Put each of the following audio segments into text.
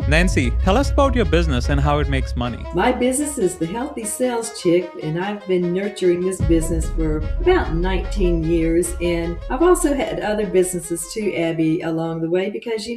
Nancy, tell us about your business and how it makes money. My business is the Healthy Sales Chick, and I've been nurturing this business for about 19 years. And I've also had other businesses too, Abby, along the way, because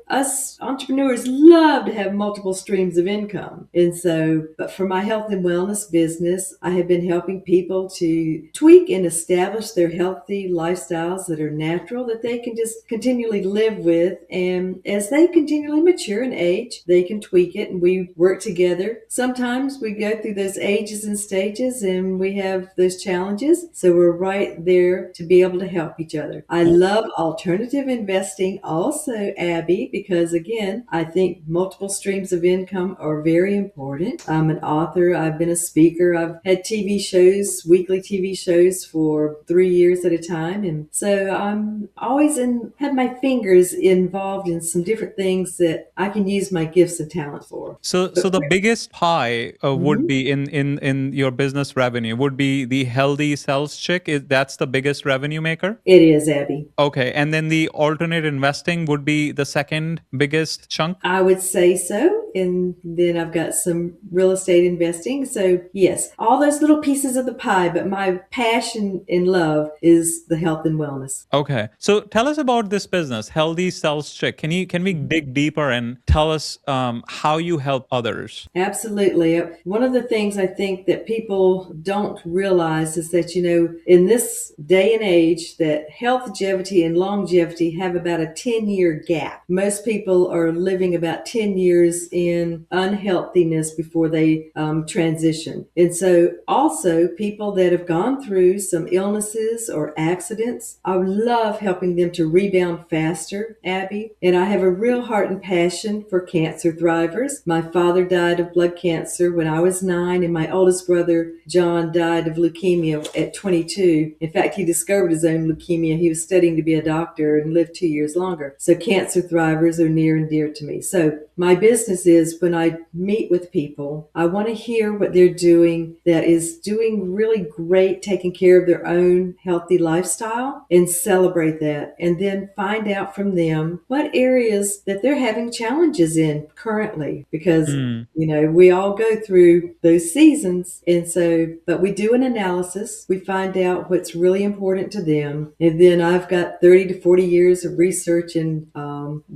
us entrepreneurs love to have multiple streams of income. And so, but for my health and wellness business, I have been helping people to tweak and establish their healthy lifestyles that are natural, that they can just continually live with. And as they continually mature and age, they can tweak it, and we work together. Sometimes we go through those ages and stages and we have those challenges. So we're right there to be able to help each other. I love alternative investing also, Abby, because again, I think multiple streams of income are very important. I'm an author. I've been a speaker. I've had TV shows, weekly TV shows for 3 years at a time. And so I'm always have my fingers involved in some different things that I can use my gifts and talents for. So the biggest pie would Mhm. be in your business revenue would be the healthy sales chick. That's the biggest revenue maker? It is, Abby. Okay, and then the alternate investing would be the second biggest chunk? I would say so. And then I've got some real estate investing. So yes, all those little pieces of the pie, but my passion and love is the health and wellness. Okay. So tell us about this business, Healthy Sales Chick. Can we dig deeper and tell us how you help others? Absolutely. One of the things I think that people don't realize is that, in this day and age, that healthgevity and longevity have about a 10-year gap. Most people are living about 10 years in unhealthiness before they transition. And so also people that have gone through some illnesses or accidents, I love helping them to rebound faster, Abby. And I have a real heart and passion for cancer thrivers. My father died of blood cancer when I was 9, and my oldest brother, John, died of leukemia at 22. In fact, he discovered his own leukemia. He was studying to be a doctor and lived 2 years longer. So cancer thrivers are near and dear to me. So my business is, when I meet with people, I want to hear what they're doing that is doing really great, taking care of their own healthy lifestyle, and celebrate that. And then find out from them what areas that they're having challenges in currently, because we all go through those seasons. And so, but we do an analysis, we find out what's really important to them. And then I've got 30 to 40 years of research and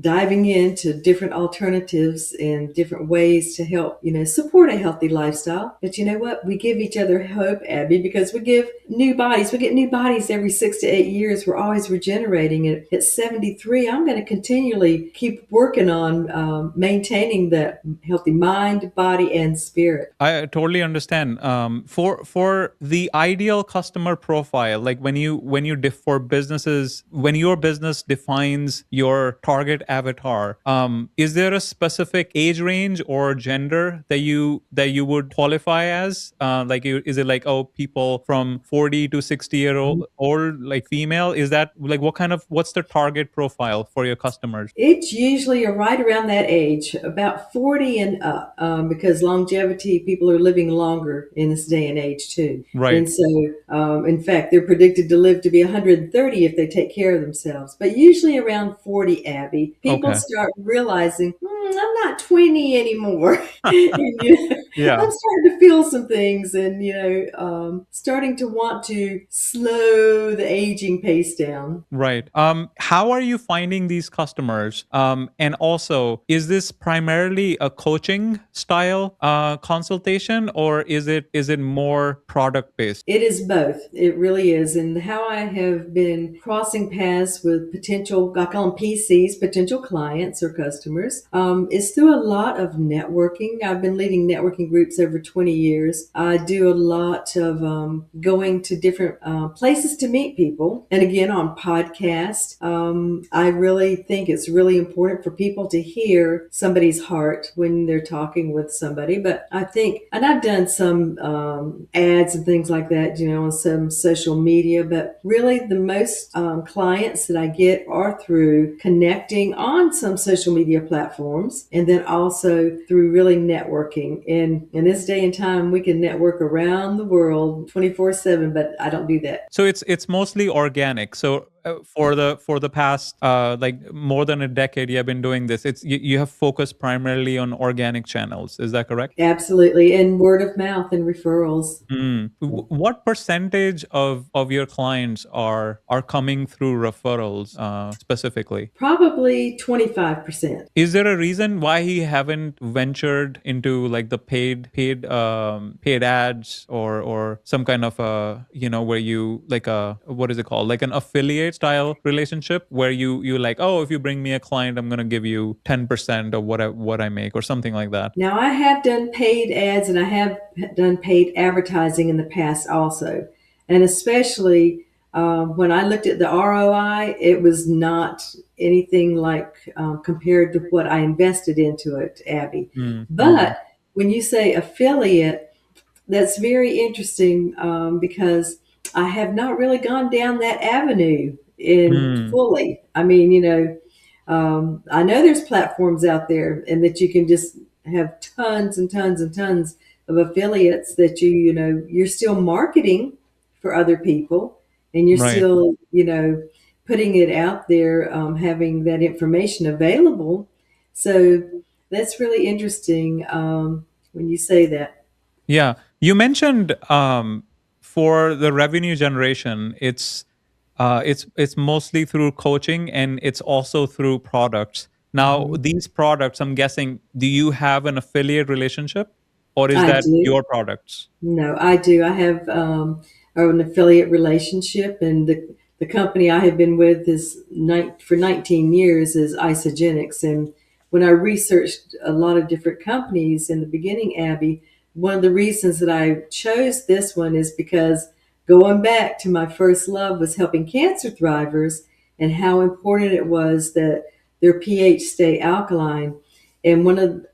diving into different alternatives and different ways to help, support a healthy lifestyle. But you know what? We give each other hope, Abby, because we give new bodies. We get new bodies every 6 to 8 years. We're always regenerating. And at 73, I'm going to continually keep working on maintaining that healthy mind, body, and spirit. I totally understand. For the ideal customer profile, like when for businesses, when your business defines your target avatar, is there a specific age range or gender that you would qualify as? Is it like, people from 40 to 60 old, like female? Is that like what's the target profile for your customers? It's usually right around that age, about 40 and up, because longevity, people are living longer in this day and age too. Right. And so, in fact, they're predicted to live to be 130 if they take care of themselves. But usually around 40, Abby, people start realizing, I'm not 20 anymore. Yeah. I'm starting to feel some things, and starting to want to slow the aging pace down. Right. How are you finding these customers? And also, is this primarily a coaching style consultation, or is it more product based? It is both. It really is. And how I have been crossing paths with potential, I call them PCs, potential clients or customers, is through a lot of networking. I've been leading networking groups over 20 years. I do a lot of going to different places to meet people. And again, on podcasts, I really think it's really important for people to hear somebody's heart when they're talking with somebody. But I think, and I've done some ads and things like that, on some social media, but really the most clients that I get are through connecting on some social media platforms, and then also through really networking. And in this day and time, we can network around the world 24/7, but I don't do that. So it's mostly organic. So for the past like more than a decade you have been doing this. You have focused primarily on organic channels. Is that correct? Absolutely. And word of mouth and referrals. What percentage of your clients are coming through referrals specifically? Probably 25%. Is there a reason why he haven't ventured into like the paid ads or some kind of a, where you like a, what is it called, like an affiliate style relationship where you like, oh, if you bring me a client, I'm gonna give you 10% of what I make or something like that. Now, I have done paid ads and I have done paid advertising in the past also. And especially when I looked at the ROI, it was not anything like compared to what I invested into it, Abby. Mm-hmm. But when you say affiliate, that's very interesting because I have not really gone down that avenue in Mm, fully. I mean, I know there's platforms out there and that you can just have tons and tons and tons of affiliates that you're still marketing for other people and you're right. still, putting it out there, having that information available. So that's really interesting when you say that. Yeah. You mentioned for the revenue generation, it's mostly through coaching and it's also through products. Now, Mhm. these products, I'm guessing, do you have an affiliate relationship or is I that do. your products? No, I do. I have an affiliate relationship, and the company I have been with for 19 years is Isogenics. And when I researched a lot of different companies in the beginning, Abby, one of the reasons that I chose this one is because going back to my first love was helping cancer thrivers and how important it was that their pH stay alkaline. And one of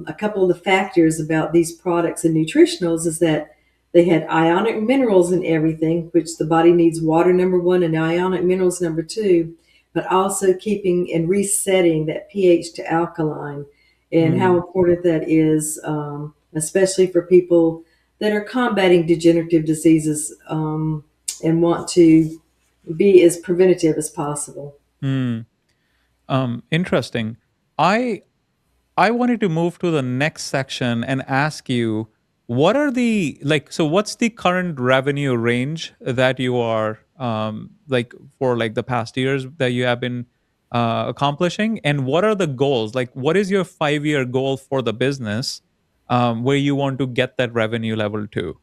a couple of the factors about these products and nutritionals is that they had ionic minerals in everything, which the body needs water number one and ionic minerals number two, but also keeping and resetting that pH to alkaline, and how Mm, important that is, especially for people that are combating degenerative diseases and want to be as preventative as possible. mm. Interesting. I I wanted to move to the next section and ask you what are the like so what's the current revenue range that you are like for like the past years that you have been accomplishing, and what are the goals, like what is your 5-year goal for the business where you want to get that revenue level to?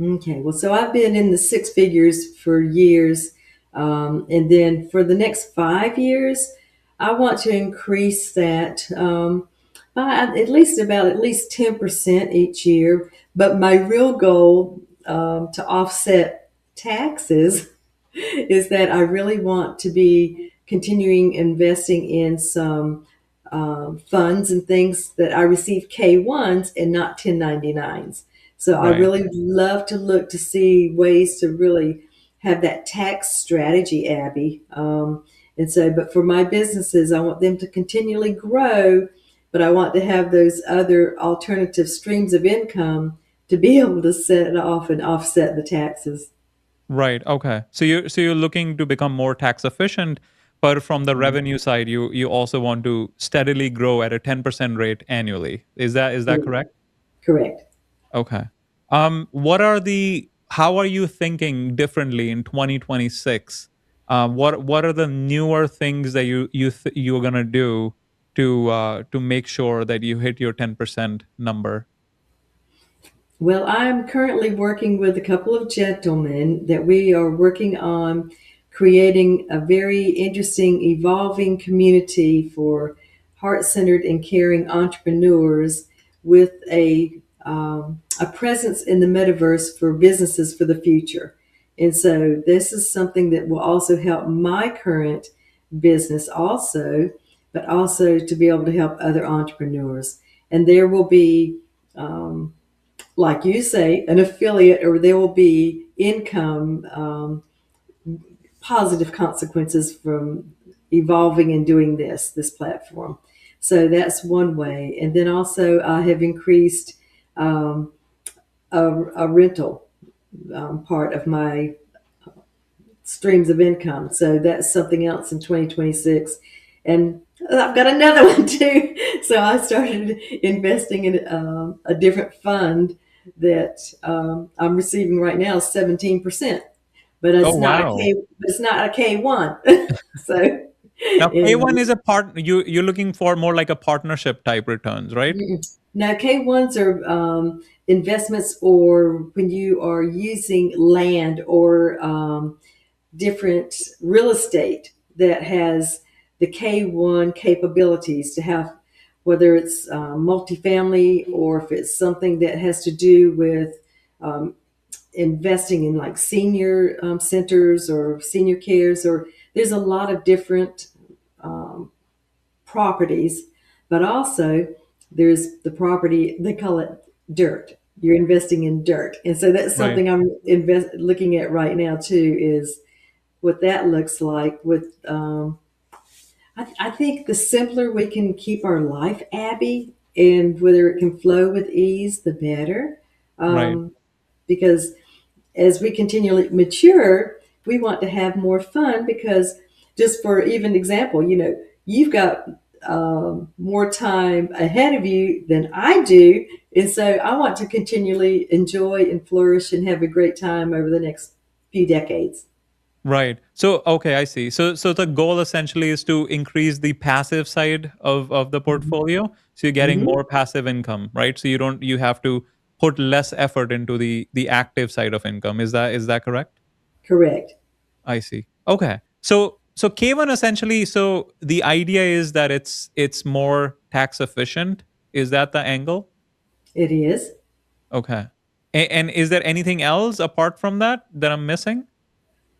Okay, well, so I've been in the six figures for years. And then for the next 5 years, I want to increase that by at least 10% each year. But my real goal to offset taxes is that I really want to be continuing investing in some funds and things that I receive K1s and not 1099s. So I Right. really would love to look to see ways to really have that tax strategy, Abby. And so, but for my businesses, I want them to continually grow, but I want to have those other alternative streams of income to be able to set it off and offset the taxes. Right. Okay. So you're looking to become more tax efficient, but from the revenue side, you also want to steadily grow at a 10% rate annually. Is that correct? Correct. Okay. What are the how are you thinking differently in 2026? What are the newer things that you're gonna do to make sure that you hit your 10% number? Well, I'm currently working with a couple of gentlemen that we are working on creating a very interesting, evolving community for heart centered and caring entrepreneurs with a presence in the metaverse for businesses for the future. And so this is something that will also help my current business also, but also to be able to help other entrepreneurs. And there will be like you say, an affiliate, or there will be income, positive consequences from evolving and doing this platform. So that's one way. And then also, I have increased a rental part of my streams of income. So that's something else in 2026. And I've got another one too. So I started investing in a different fund that I'm receiving right now 17%, but Oh, wow. it's not a K1. So, Now, and K1 is a part, you're looking for more like a partnership type returns, right? now K1s are investments, or when you are using land or different real estate that has the K1 capabilities to have, whether it's multifamily or if it's something that has to do with um, investing in like senior centers or senior cares, or there's a lot of different um, properties, but also there's the property, they call it dirt. You're investing in dirt. And so that's Right. something I'm looking at right now too, is what that looks like with I think the simpler we can keep our life, Abby, and whether it can flow with ease, the better. Right. Because as we continually mature, we want to have more fun, because just for even example, you've got more time ahead of you than I do. And so I want to continually enjoy and flourish and have a great time over the next few decades. Right. So, okay, I see. So the goal essentially is to increase the passive side of the portfolio. So you're getting Hmm. more passive income, right? So you have to put less effort into the active side of income. Is that correct? Correct. I see. Okay. So K1 essentially, so the idea is that it's more tax efficient. Is that the angle? It is. Okay. And is there anything else apart from that I'm missing?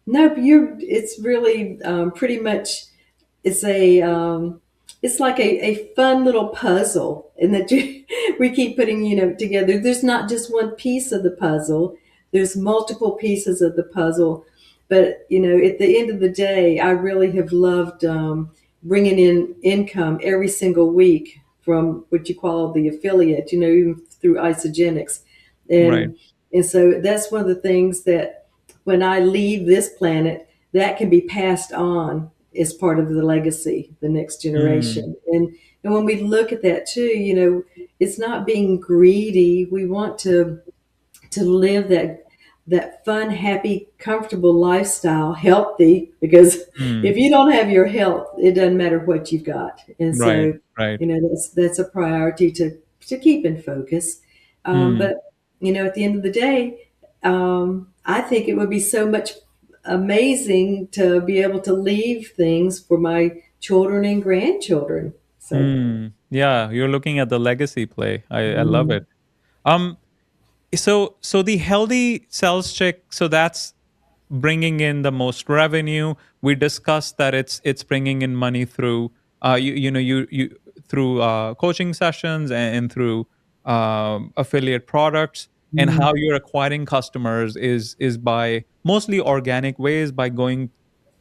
Nope, it's really pretty much, it's it's like a fun little puzzle, and that we keep putting together. There's not just one piece of the puzzle. There's multiple pieces of the puzzle, but at the end of the day, I really have loved bringing in income every single week from what you call the affiliate, even through Isogenics, Right. and so that's one of the things that when I leave this planet, that can be passed on as part of the legacy, the next Mm, generation. And when we look at that too, it's not being greedy. We want to live that fun, happy, comfortable lifestyle, healthy, because mm. if you don't have your health, it doesn't matter what you've got. And Right. so, Right. that's a priority to keep in focus. Mm. But at the end of the day, I think it would be so much amazing to be able to leave things for my children and grandchildren. So, Yeah, you're looking at the legacy play. I love mm, it. Um, so the healthy sales check, so that's bringing in the most revenue. We discussed that it's bringing in money through you through coaching sessions and through affiliate products, and how mm, you're acquiring customers is by mostly organic ways, by going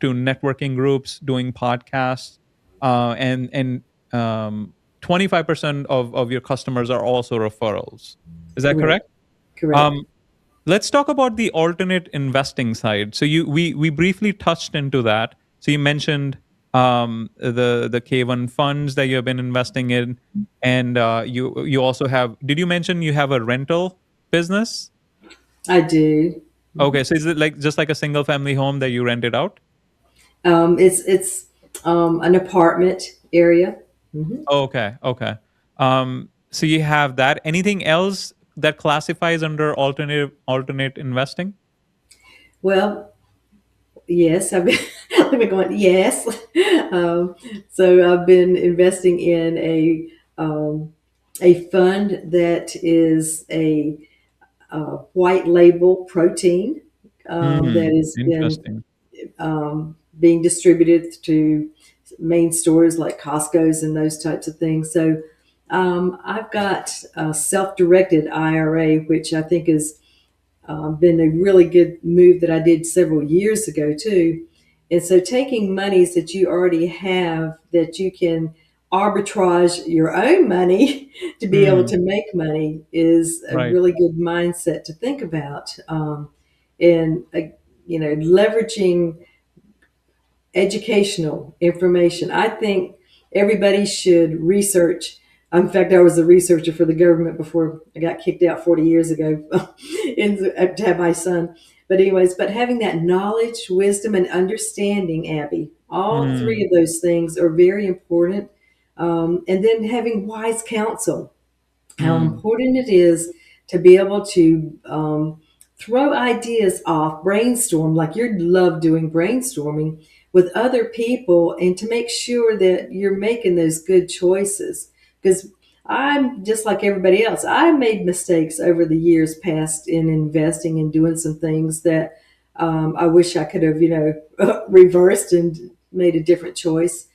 to networking groups, doing podcasts, and 25% of your customers are also referrals. Is that correct, correct? correct. Um, let's talk about the alternate investing side. So we briefly touched into that. So you mentioned the K1 funds that you have been investing in, and you also have. Did you mention you have a rental business? I do. Okay, so is it like just like a single family home that you rent it out? It's an apartment area. Hmm. Okay, okay. So you have that. Anything else that classifies under alternate investing? Well, yes, I've been, I've been going, yes. Um, so I've been investing in a fund that is a white label protein that has been Interesting. being distributed to main stores like Costco's and those types of things. So I've got a self-directed IRA, which I think has been a really good move that I did several years ago too. And so taking monies that you already have that you can arbitrage your own money to be able Mm, to make money is a right. really good mindset to think about. And leveraging educational information. I think everybody should research. In fact, I was a researcher for the government before I got kicked out 40 years ago to have my son. But anyways, but having that knowledge, wisdom, and understanding, Abby, all three Mm, of those things are very important. And then having wise counsel, how mm, important it is to be able to throw ideas off, brainstorm, like you love doing brainstorming with other people, and to make sure that you're making those good choices. Because I'm just like everybody else. I made mistakes over the years past in investing and doing some things that I wish I could have, reversed and made a different choice.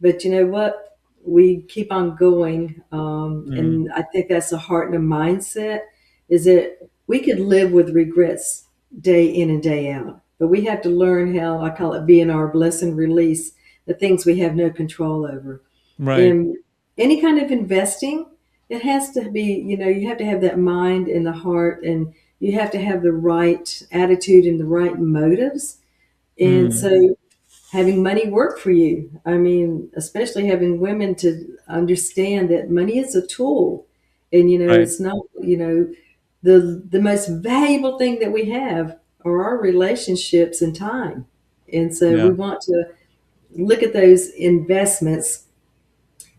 But you know what? We keep on going. mm, And I think that's a heart and a mindset is that we could live with regrets day in and day out. But we have to learn how, I call it BNR, bless and release, the things we have no control over. right. In any kind of investing, it has to be, you have to have that mind and the heart, and you have to have the right attitude and the right motives. And Mm, so having money work for you. I mean, especially having women to understand that money is a tool. And right. it's not, the most valuable thing that we have are our relationships and time. And so we Yeah. want to look at those investments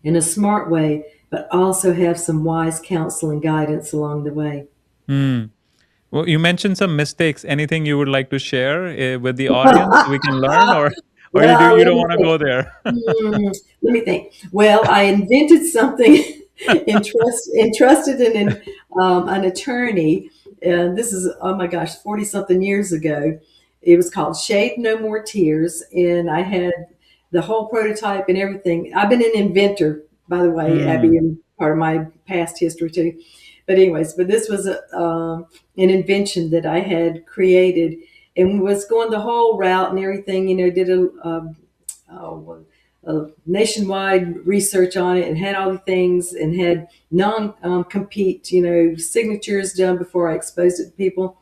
in a smart way, but also have some wise counsel and guidance along the way. Mm. Well, you mentioned some mistakes. Anything you would like to share with the audience so we can learn, or Well, you let don't me want to think. go there? Let me think. Well, I invented something entrusted in an attorney. This is, oh my gosh, 40 something years ago. It was called Shade No More Tears. And I had the whole prototype and everything. I've been an inventor, by the way, Abby, Mm, and part of my past history too. But anyways, but this was an invention that I had created and was going the whole route and everything. Did a nationwide research on it and had all the things and had non compete, signatures done before I exposed it to people.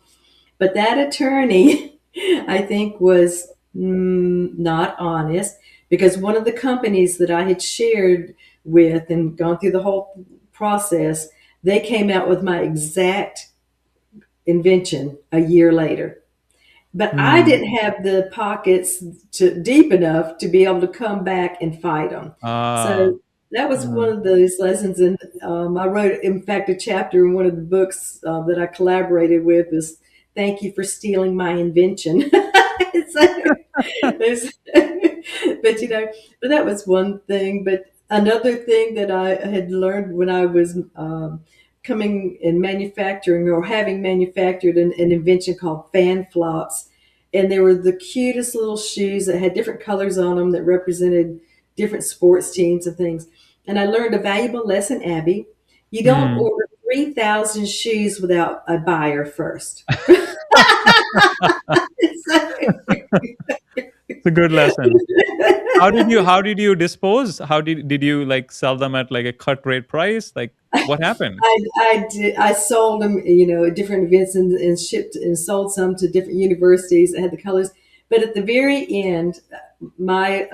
But that attorney, I think, was not honest because one of the companies that I had shared with and gone through the whole process, they came out with my exact invention a year later. But I mm. didn't have the pockets deep enough to be able to come back and fight them. Ah. So that was one Mm. of those lessons. And I wrote, in fact, a chapter in one of the books that I collaborated with is "Thank You for Stealing My Invention." So, there's- but but that was one thing. But another thing that I had learned when I was coming in manufacturing or having manufactured an invention called fan flops. And they were the cutest little shoes that had different colors on them that represented different sports teams and things. And I learned a valuable lesson, Abby. You don't Mm. order 3,000 shoes without a buyer first. It's a good lesson. How did you dispose? How did you like sell them at like a cut rate price? Like what happened? I did. I sold them, at different events and shipped and sold some to different universities that had the colors. But at the very end, my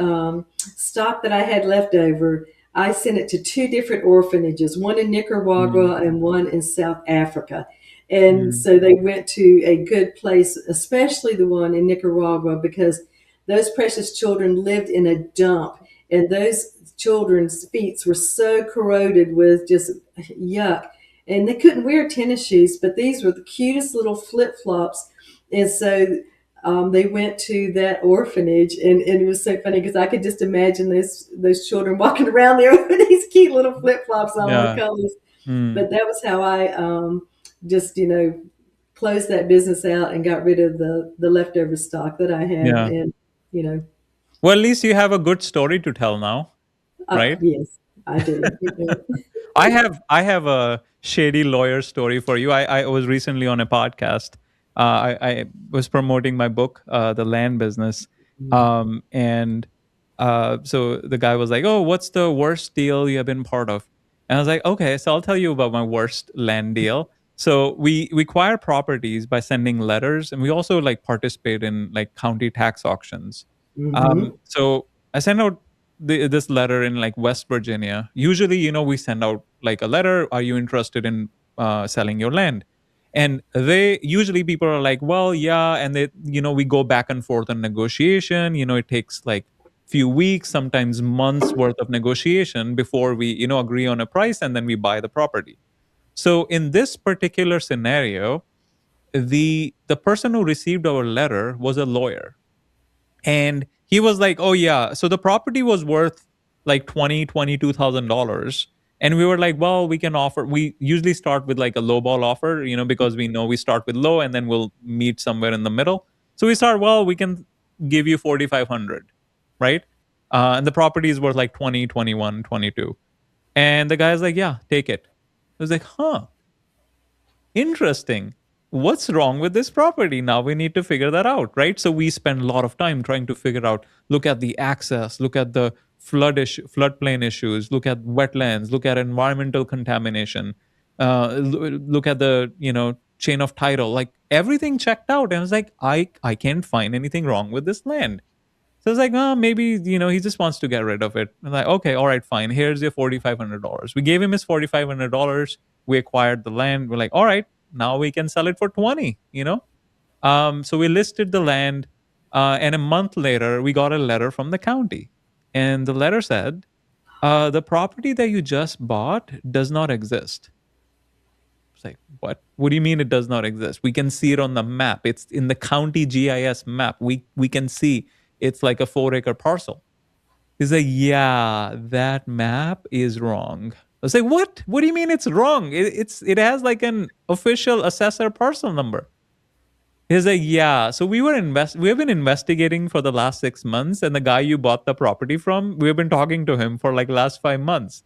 stock that I had left over, I sent it to two different orphanages, one in Mm, Nicaragua and one in South Africa. And mm, so they went to a good place, especially the one in Nicaragua, because those precious children lived in a dump. And those children's feet were so corroded with just yuck. And they couldn't wear tennis shoes, but these were the cutest little flip flops. And so they went to that orphanage, and it was so funny because I could just imagine those children walking around there with these cute little flip flops on all the yeah. colors. Mm, But that was how I just closed that business out and got rid of the leftover stock that I had, yeah. and you know, Well, at least you have a good story to tell now, right? yes, I do. I have a shady lawyer story for you. I was recently on a podcast. I was promoting my book, The Land Business, and so the guy was like, "Oh, what's the worst deal you have been part of?" And I was like, "Okay, so I'll tell you about my worst land deal." So we acquire properties by sending letters, and we also like participate in like county tax auctions. Mm-hmm. So I sent out this letter in like West Virginia. Usually, we send out like a letter. Are you interested in selling your land? And they usually people are like, well, yeah, and we go back and forth on negotiation. It takes like few weeks, sometimes months worth of negotiation before we agree on a price, and then we buy the property. So in this particular scenario, the person who received our letter was a lawyer, and he was like, "Oh yeah, so the property was worth like 22,000 dollars." And we were like, "Well, we can offer. We usually start with like a low ball offer, because we know we start with low and then we'll meet somewhere in the middle. So we start, well, we can give you 4,500, right? And the property is worth like 20, 21, 22. And the guy's like, "Yeah, take it." I was like, "Huh, interesting. What's wrong with this property? Now we need to figure that out, right?" So we spend a lot of time trying to figure out, look at the access, look at the floodplain issues, look at wetlands, look at environmental contamination, look at the chain of title, like everything checked out. And I was like, I can't find anything wrong with this land. So it's like, oh, maybe he just wants to get rid of it. I'm like, okay, all right, fine. Here's your $4,500. We gave him his $4,500. We acquired the land. We're like, all right, now we can sell it for 20. So we listed the land, and a month later, we got a letter from the county, and the letter said, the property that you just bought does not exist. It's like, what? What do you mean it does not exist? We can see it on the map. It's in the county GIS map. We can see it's like a 4-acre parcel. He's like, yeah, that map is wrong. I was like, what? What do you mean it's wrong? It has like an official assessor parcel number. He's like, yeah. So we have been investigating for the last 6 months, and the guy you bought the property from, we've been talking to him for like last 5 months.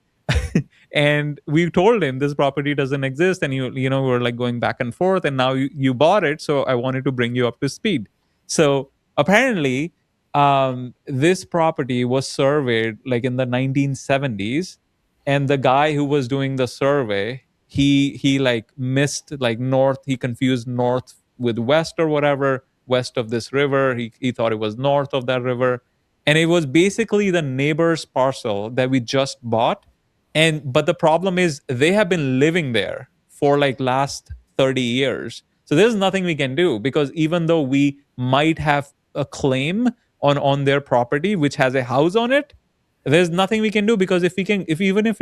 And we told him this property doesn't exist, and we were like going back and forth, and now you bought it, so I wanted to bring you up to speed. So apparently, this property was surveyed like in the 1970s, and the guy who was doing the survey, he like missed like north, he confused north with west or whatever, west of this river, he thought it was north of that river, and it was basically the neighbor's parcel that we just bought. And but the problem is they have been living there for like last 30 years, so there's nothing we can do, because even though we might have a claim on their property which has a house on it, there's nothing we can do, because if we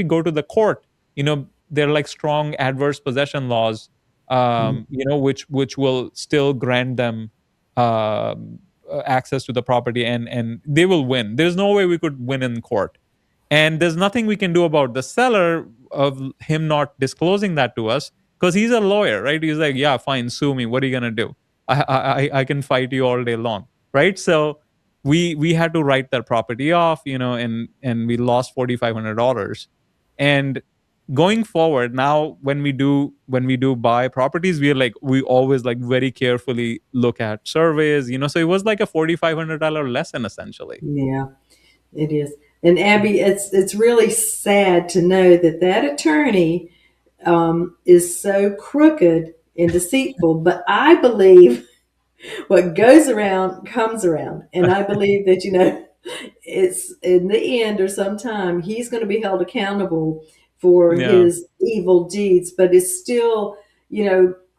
go to the court, there are like strong adverse possession laws, which will still grant them access to the property, and they will win. There's no way we could win in court, and there's nothing we can do about the seller of him not disclosing that to us, because he's a lawyer, right? He's like, yeah, fine, sue me. What are you gonna do? I can fight you all day long, right? So we had to write that property off, and we lost $4,500. And going forward now, when we do buy properties, we always like very carefully look at surveys, so it was like a $4,500 lesson essentially. Yeah, it is. And Abby, it's really sad to know that that attorney is so crooked and deceitful. But I believe what goes around comes around, and I believe that it's in the end or sometime he's going to be held accountable for Yeah. his evil deeds. But it's still,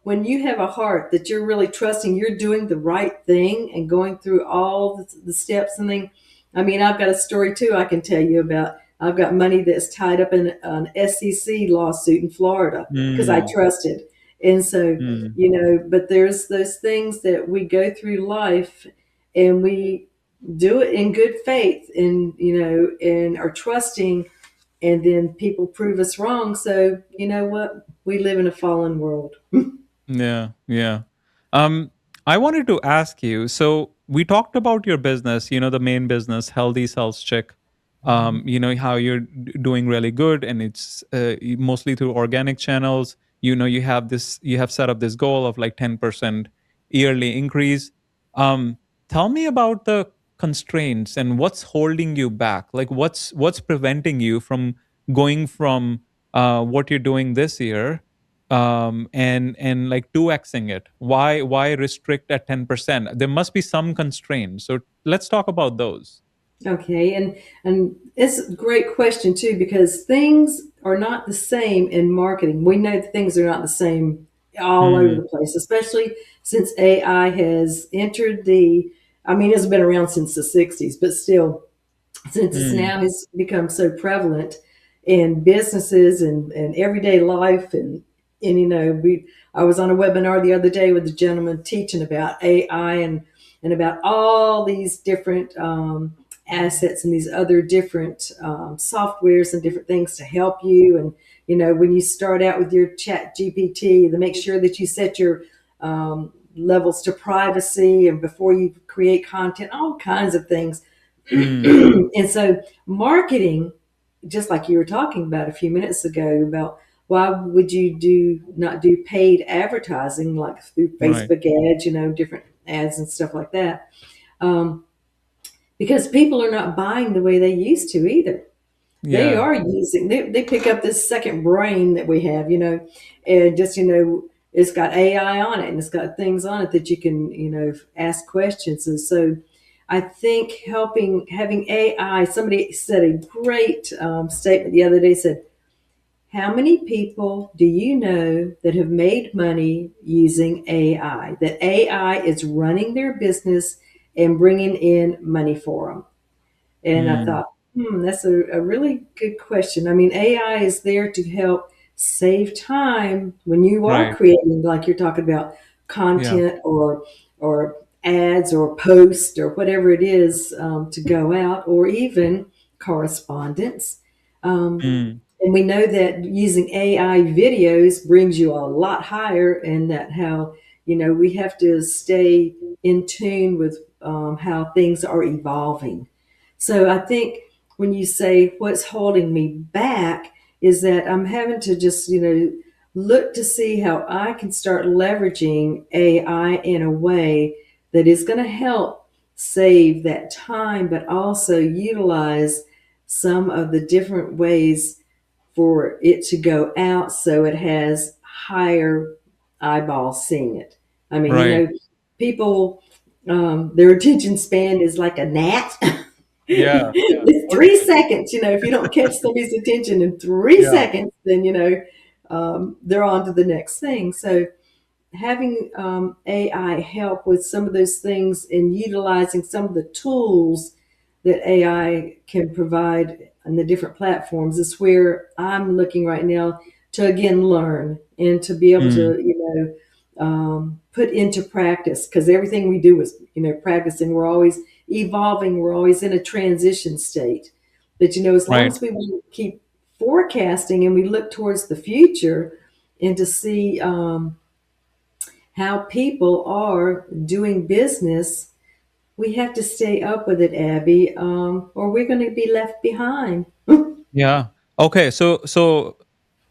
when you have a heart that you're really trusting you're doing the right thing and going through all the steps and things. I mean, I've got a story too I can tell you about. I've got money that's tied up in an SEC lawsuit in Florida because I Mm, trusted. And so, mm. but there's those things that we go through life and we do it in good faith and, and are trusting, and then people prove us wrong. So, you know what? We live in a fallen world. Yeah, yeah. Um, I wanted to ask you. So we talked about your business. The main business, Healthy Cells Chick. How you're doing really good, and it's mostly through organic channels. You have set up this goal of like 10% yearly increase. Tell me about the constraints and what's holding you back. Like what's preventing you from going from what you're doing this year and like 2xing it? Why restrict at 10%? There must be some constraints. So let's talk about those. Okay, and it's a great question too, because things are not the same in marketing. We know that things are not the same all over Hmm. the place, especially since AI has entered the. I mean, it's been around since the '60s, but still, since it's Hmm. now has become so prevalent in businesses and everyday life, and we I was on a webinar the other day with a gentleman teaching about AI and about all these different assets and these other different softwares and different things to help you. And when you start out with your chat GPT, to make sure that you set your levels to privacy and before you create content, all kinds of things. Hmm. And so marketing, just like you were talking about a few minutes ago, about why would you not do paid advertising like through Right. Facebook ads, different ads and stuff like that. Um, because people are not buying the way they used to either. They Yeah. are using, they pick up this second brain that we have, and just, it's got AI on it and it's got things on it that you can, ask questions. And so I think having AI, somebody said a great statement the other day, said, how many people do you know that have made money using AI? That AI is running their business and bringing in money for them. And I Hmm. thought, that's a really good question. I mean, AI is there to help save time when you are Right. creating, like you're talking about, Yeah. content or ads or posts or whatever it is to go out, or even correspondence. Um, Hmm. and we know that using AI videos brings you a lot higher, and that how we have to stay in tune with how things are evolving. So I think when you say what's holding me back is that I'm having to just, look to see how I can start leveraging AI in a way that is going to help save that time, but also utilize some of the different ways for it to go out so it has higher eyeballs seeing it. I mean, Right. people, their attention span is like a gnat. Yeah. Yeah. It's Totally. 3 seconds. If you don't catch somebody's attention in three Yeah. seconds, then they're on to the next thing. So having AI help with some of those things and utilizing some of the tools that AI can provide on the different platforms is where I'm looking right now to again learn and to be able Hmm. to, put into practice, because everything we do is, practicing. We're always evolving. We're always in a transition state. But, as long Right. as we keep forecasting and we look towards the future and to see, how people are doing business, we have to stay up with it, Abby, or we're going to be left behind. Yeah. Okay. So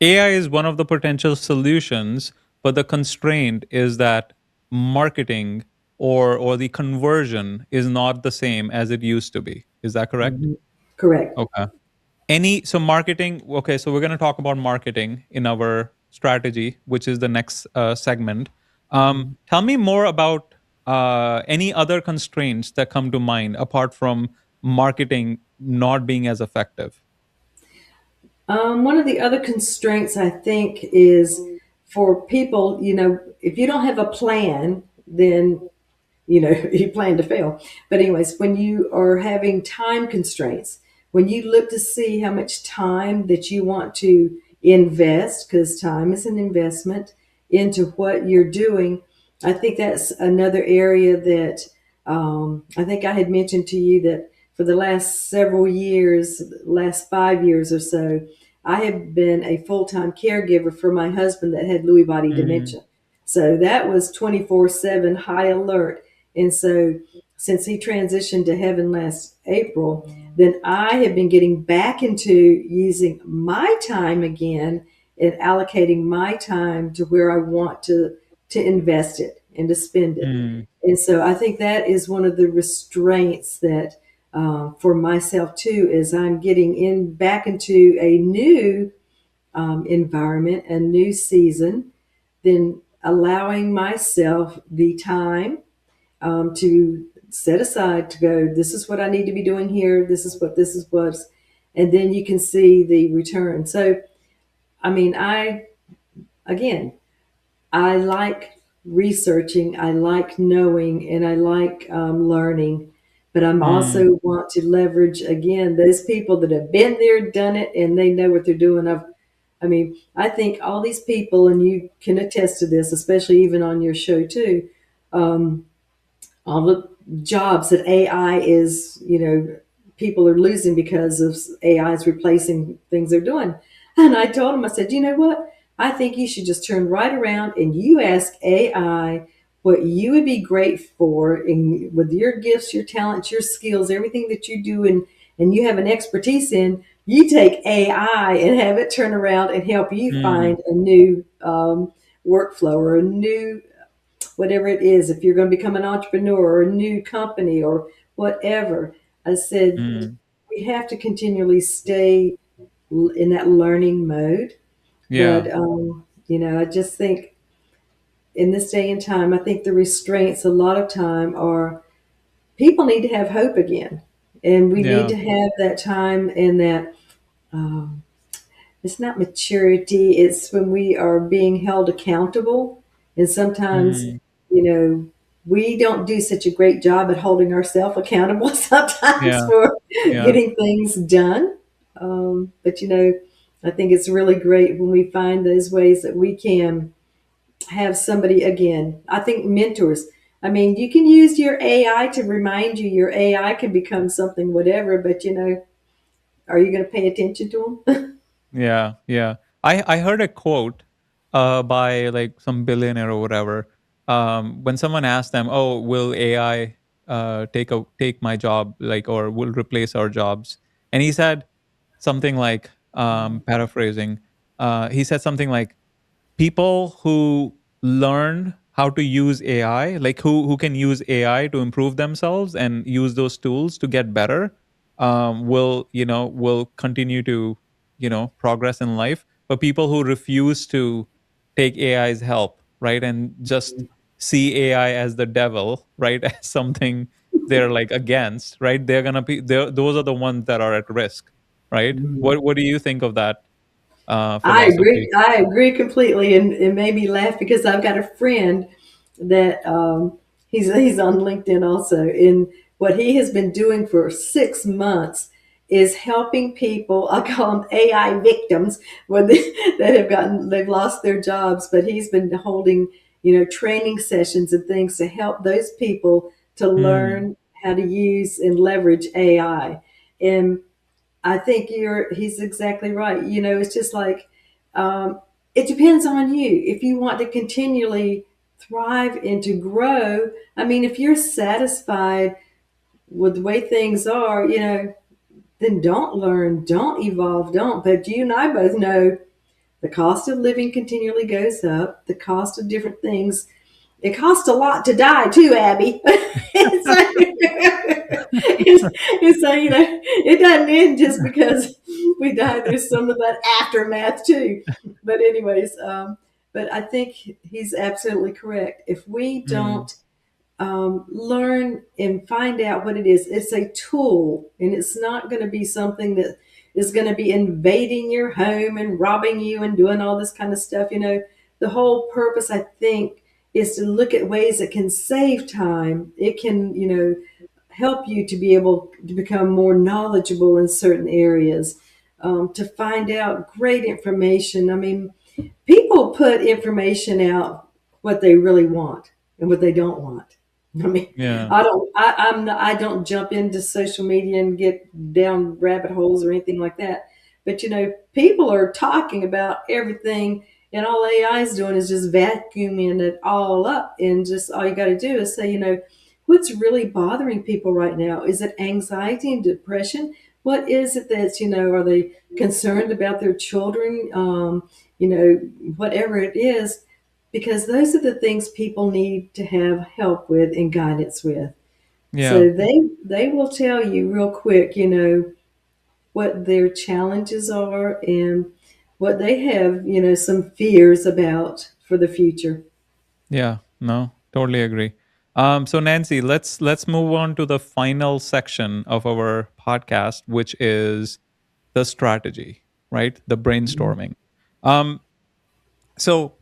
AI is one of the potential solutions, but the constraint is that marketing or the conversion is not the same as it used to be. Is that correct? Mhm. Correct. Okay. Any so marketing, okay, so we're going to talk about marketing in our strategy, which is the next segment. Tell me more about any other constraints that come to mind apart from marketing not being as effective. One of the other constraints I think is for people, if you don't have a plan, then you plan to fail. But anyways, when you are having time constraints, when you look to see how much time that you want to invest, because time is an investment into what you're doing, I think that's another area that I think I had mentioned to you that for the last several years, last 5 years or so, I have been a full-time caregiver for my husband that had Lewy body Mm, dementia. So that was 24/7 high alert. And so since he transitioned to heaven last April, then I have been getting back into using my time again and allocating my time to where I want to invest it and to spend it. mm, And so I think that is one of the restraints that for myself too is I'm getting in back into a new environment, a new season, then allowing myself the time to set aside to go, this is what I need to be doing here, this is what's, and then you can see the return. So, I mean, again, I like researching, I like knowing, and I like learning. But I'm Mm, also want to leverage again those people that have been there, done it, and they know what they're doing. I mean, I think all these people, and you can attest to this, especially even on your show too. Um, all the jobs that AI is, people are losing because of AI is replacing things they're doing. And I told him, I said, you know what? I think you should just turn right around and you ask AI what you would be great for and with your gifts, your talents, your skills, everything that you do and you have an expertise in, you take AI and have it turn around and help you mm, find a new workflow or a new whatever it is, if you're going to become an entrepreneur or a new company or whatever. I said, mm. we have to continually stay in that learning mode. Yeah, But, I just think in this day and time, I think the restraints a lot of time are people need to have hope again. And we need yeah. to have that time and that um, it's not maturity, it's when we are being held accountable. And sometimes, Mm, you know, we don't do such a great job at holding ourselves accountable sometimes yeah, for yeah, getting things done. But, I think it's really great when we find those ways that we can have somebody again. I think mentors. I mean, you can use your AI to remind you. Your AI can become something, whatever, but, are you going to pay attention to them? yeah, yeah. I heard a quote by like some billionaire or whatever. When someone asked them, "Oh, will AI take my job, like, or will replace our jobs?" And he said something like, paraphrasing, he said something like, people who learn how to use AI, like who can use AI to improve themselves and use those tools to get better, will continue to progress in life. But people who refuse to take AI's help, right, and just see AI as the devil, right, as something they're like against, right, they're gonna be those are the ones that are at risk, right? What do you think of that I philosophy? agree. I agree completely, and it made me laugh because I've got a friend that he's on LinkedIn also, and what he has been doing for 6 months is helping people. I call them AI victims when that they've lost their jobs, but he's been holding training sessions and things to help those people to Hmm. learn how to use and leverage AI. And I think he's exactly right. It's just like it depends on you. If you want to continually thrive and to grow, I mean, if you're satisfied with the way things are, then don't learn, don't evolve, don't. But you and I both know the cost of living continually goes up, the cost of different things. It costs a lot to die too, Abby. So, it doesn't end just because we die. There's some of that aftermath too. But anyways, but I think he's absolutely correct. If we Mm, don't learn and find out what it is, it's a tool, and it's not going to be something that is going to be invading your home and robbing you and doing all this kind of stuff. The whole purpose, I think, is to look at ways that can save time. It can, help you to be able to become more knowledgeable in certain areas, to find out great information. I mean, people put information out what they really want and what they don't want. I mean, yeah, I don't jump into social media and get down rabbit holes or anything like that. But people are talking about everything, and all AI is doing is just vacuuming it all up. And just all you got to do is say, what's really bothering people right now? Is it anxiety and depression? What is it that's are they concerned about their children? Whatever it is, because those are the things people need to have help with and guidance with. yeah, So they will tell you real quick, what their challenges are, and what they have, some fears about for the future. Yeah, no, totally agree. So Nancy, let's move on to the final section of our podcast, which is the strategy, right? The brainstorming. Um, so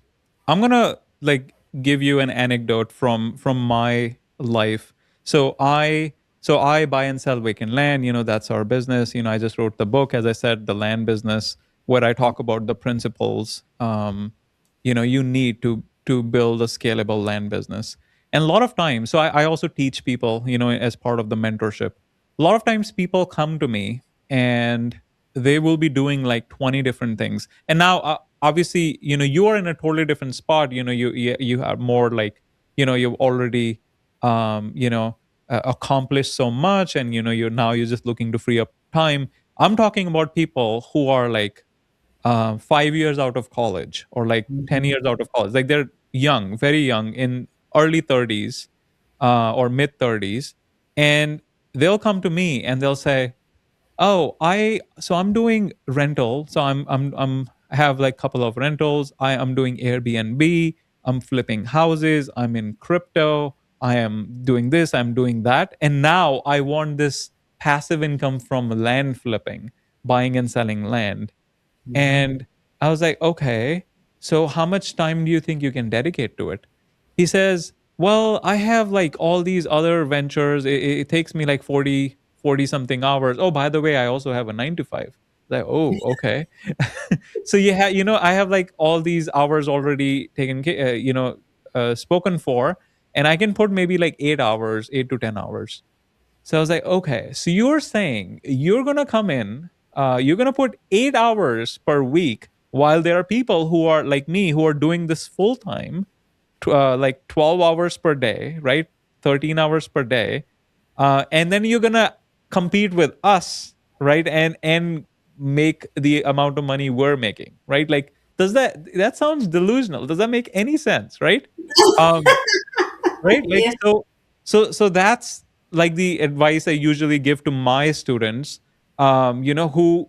I'm gonna like give you an anecdote from my life. So I buy and sell vacant land. That's our business. I just wrote the book, as I said, the land business, where I talk about the principles you need to build a scalable land business. And a lot of times, so I also teach people, as part of the mentorship. A lot of times people come to me and they will be doing like 20 different things. And now obviously, you are in a totally different spot. You are more like, you've already accomplished so much, and you're just looking to free up time. I'm talking about people who are like 5 years out of college, or like 10 Mhm. years out of college. Like they're young, very young, in early 30s, or mid 30s. And they'll come to me and they'll say, oh, I'm doing rental. So I have like a couple of rentals. I'm doing Airbnb. I'm flipping houses. I'm in crypto. I am doing this. I'm doing that. And now I want this passive income from land flipping, buying and selling land. Mhm. And I was like, okay, so how much time do you think you can dedicate to it? He says, well, I have like all these other ventures. It takes me like 40 something hours. Oh, by the way, I also have a 9 to 5. Like, oh, okay. So I have like all these hours already spoken for, and I can put maybe like 8 hours, 8 to 10 hours. So I was like, okay, so you're saying you're going to come in, you're going to put 8 hours per week, while there are people who are like me who are doing this full time, like 12 hours per day, right? 13 hours per day. And then you're going to compete with us, right? And make the amount of money we're making, right? Like, that sounds delusional. Does that make any sense, right? Um, right, like, Yeah. so that's like the advice I usually give to my students, who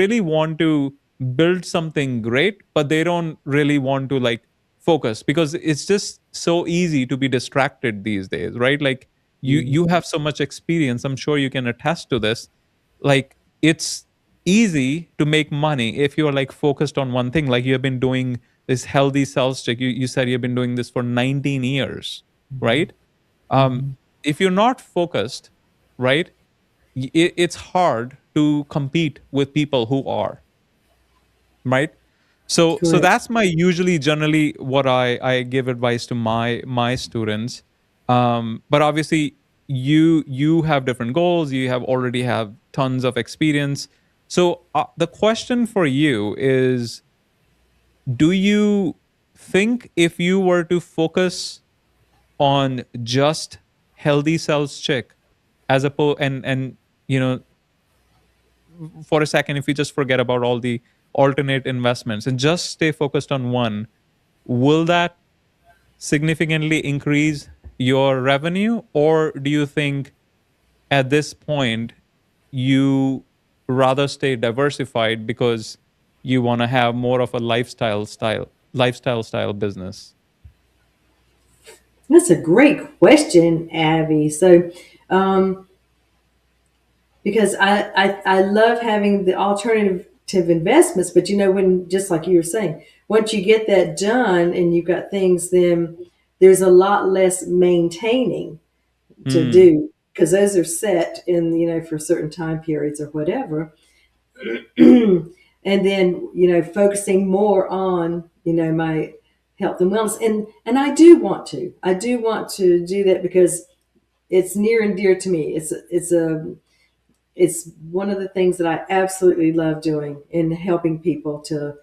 really want to build something great, but they don't really want to like focus, because it's just so easy to be distracted these days, right? Like, you Mhm. have so much experience, I'm sure you can attest to this. Like, it's easy to make money if you're like focused on one thing. Like, you have been doing this healthy sales check. You said you've been doing this for 19 years, right? um Mhm. if you're not focused, right, it's hard to compete with people who are, right? So Correct. that's my usually generally what I give advice to my students. But obviously, you have different goals. You have tons of experience. So the question for you is, do you think if you were to focus on just healthy cells check, as opposed, and you know for a second, if you just forget about all the alternate investments and just stay focused on one, will that significantly increase your revenue? Or do you think at this point you rather stay diversified because you want to have more of a lifestyle style business? That's a great question, Abby. So, um, because I love having the alternative investments, but when, just like you were saying, once you get that done and you've got things, then there's a lot less maintaining to Hmm. do, because those are set in, for certain time periods or whatever. And then, focusing more on, my health and wellness. And I do want to do that because it's near and dear to me. It's one of the things that I absolutely love doing, in helping people to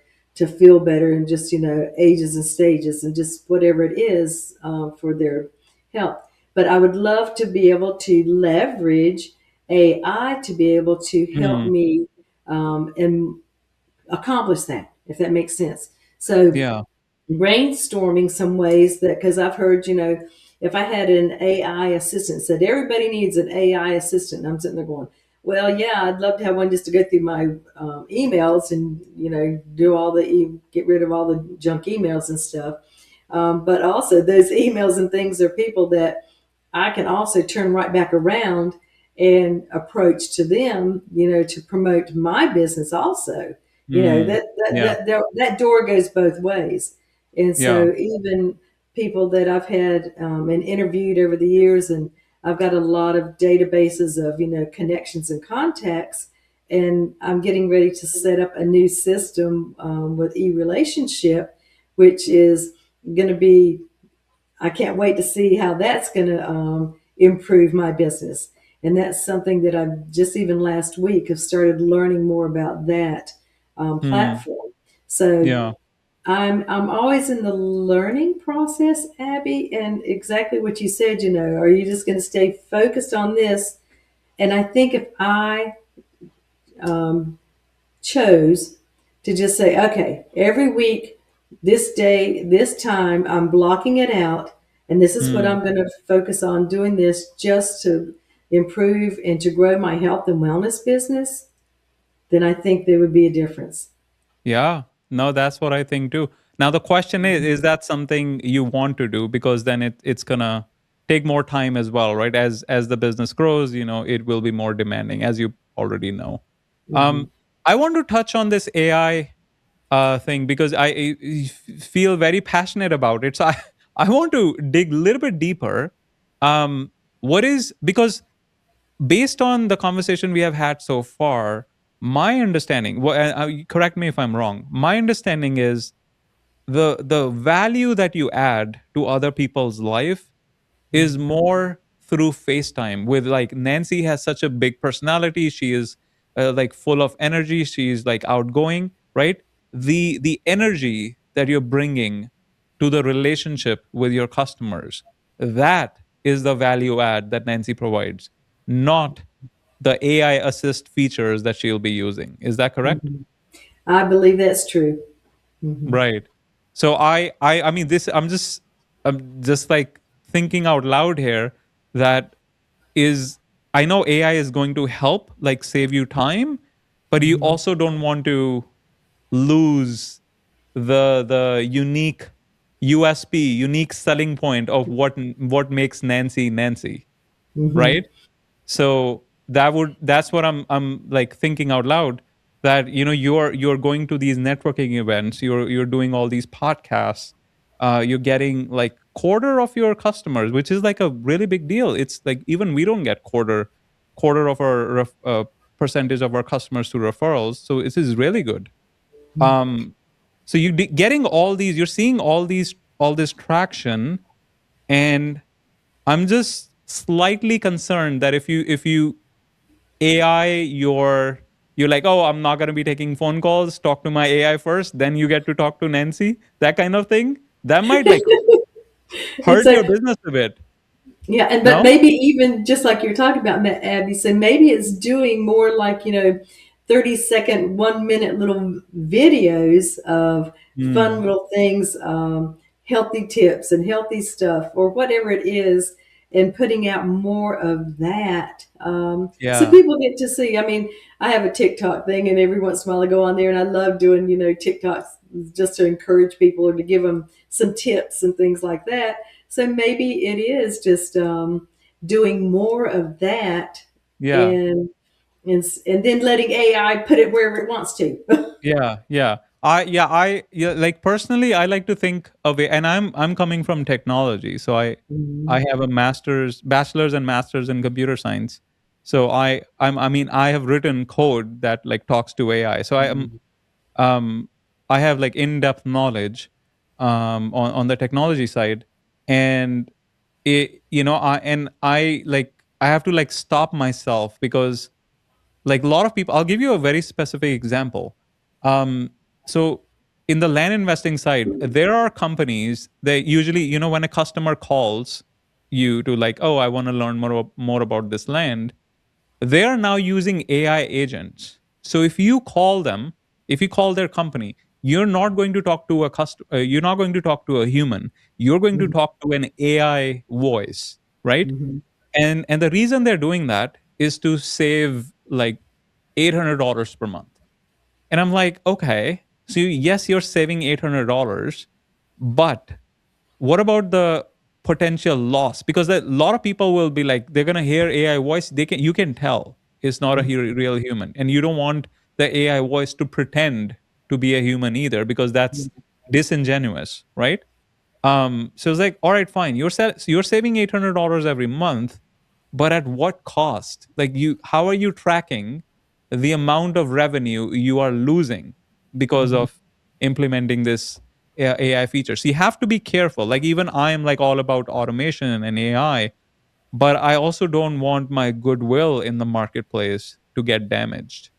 feel better, and just, ages and stages, and just whatever it is, for their health. But I would love to be able to leverage AI to be able to help Hmm. me, and accomplish that, if that makes sense. So, Yeah. brainstorming some ways that, because I've heard, if I had an AI assistant, said everybody needs an AI assistant, I'm sitting there going, Well, yeah, I'd love to have one just to go through my emails and do all get rid of all the junk emails and stuff. But also, those emails and things are people that I can also turn right back around and approach to them, to promote my business also. Hmm. Yeah. That door goes both ways. And Yeah. so even people that I've had and interviewed over the years, and I've got a lot of databases of, connections and contacts, and I'm getting ready to set up a new system with e-relationship, which is going to be, I can't wait to see how that's going to improve my business. And that's something that I've just even last week have started learning more about that Hmm. platform. So Yeah. I'm always in the learning process, Abby, and exactly what you said. Are you just going to stay focused on this? And I think if I um, chose to just say, okay, every week, this day, this time, I'm blocking it out, and this is what Hmm. I'm going to focus on doing this just to improve and to grow my health and wellness business, then I think there would be a difference. Yeah. No, that's what I think too. Now the question is that something you want to do? Because then it's gonna take more time as well, right? As the business grows, it will be more demanding, as you already know. Mm-hmm. Um, I want to touch on this AI thing because I feel very passionate about it. So I want to dig a little bit deeper. What is because based on the conversation we have had so far, my understanding, correct me if I'm wrong, my understanding is the value that you add to other people's life is more through FaceTime. With like Nancy has such a big personality, she is like full of energy, she's like outgoing, right? The energy that you're bringing to the relationship with your customers, that is the value add that Nancy provides, not the AI assist features that she'll be using. Is that correct? Mm-hmm. I believe that's true. Mm-hmm. Right. So I mean this I'm just like thinking out loud here that is I know AI is going to help like save you time, but you Mm-hmm. also don't want to lose the unique USP, unique selling point of what makes Nancy Nancy, Mm-hmm. right? So that's what I'm like thinking out loud, that you're going to these networking events, you're doing all these podcasts, you're getting like quarter of your customers, which is like a really big deal. It's like even we don't get quarter of our percentage of our customers through referrals, so this is really good. um so getting all these, you're seeing all this traction, and I'm just slightly concerned that if you AI you're like, oh, I'm not gonna be taking phone calls. Talk to my AI first, then you get to talk to Nancy. That kind of thing. That might like It's hurt your a business a bit. Yeah, and but No. maybe even just like you're talking about, Abby, so maybe it's doing more like 30-second, 1 minute little videos of fun Hmm. little things, healthy tips and healthy stuff, or whatever it is, and putting out more of that. So Yeah. people get to see. I mean, I have a TikTok thing, and every once in a while I go on there, and I love doing TikToks just to encourage people or to give them some tips and things like that. So maybe it is just doing more of that, Yeah. and and then letting AI put it wherever it wants to. Yeah, yeah. Yeah, like personally I like to think of it, and I'm coming from technology. So I Mhm. have a bachelor's and master's in computer science. So I mean I have written code that like talks to AI. So um I have like in-depth knowledge on the technology side. And I like I have to like stop myself because like a lot of people, I'll give you a very specific example. So in the land investing side, there are companies that usually, when a customer calls you to like, oh, I want to learn more about this land, they are now using AI agents. So if you call their company, you're not going to talk to a customer, you're not going to talk to a human, you're going to Mhm. talk to an AI voice, right? Mhm. And the reason they're doing that is to save like $800 per month. And I'm like, okay, so yes, you're saving $800, but what about the potential loss? Because a lot of people will be like, they're gonna hear AI voice, you can tell it's not a real human, and you don't want the AI voice to pretend to be a human either, because that's disingenuous, right? So it's like, all right, fine, you're saving $800 every month, but at what cost? Like, how are you tracking the amount of revenue you are losing because Mhm. of implementing this AI feature? So you have to be careful. Like, even I am like all about automation and AI, but I also don't want my goodwill in the marketplace to get damaged,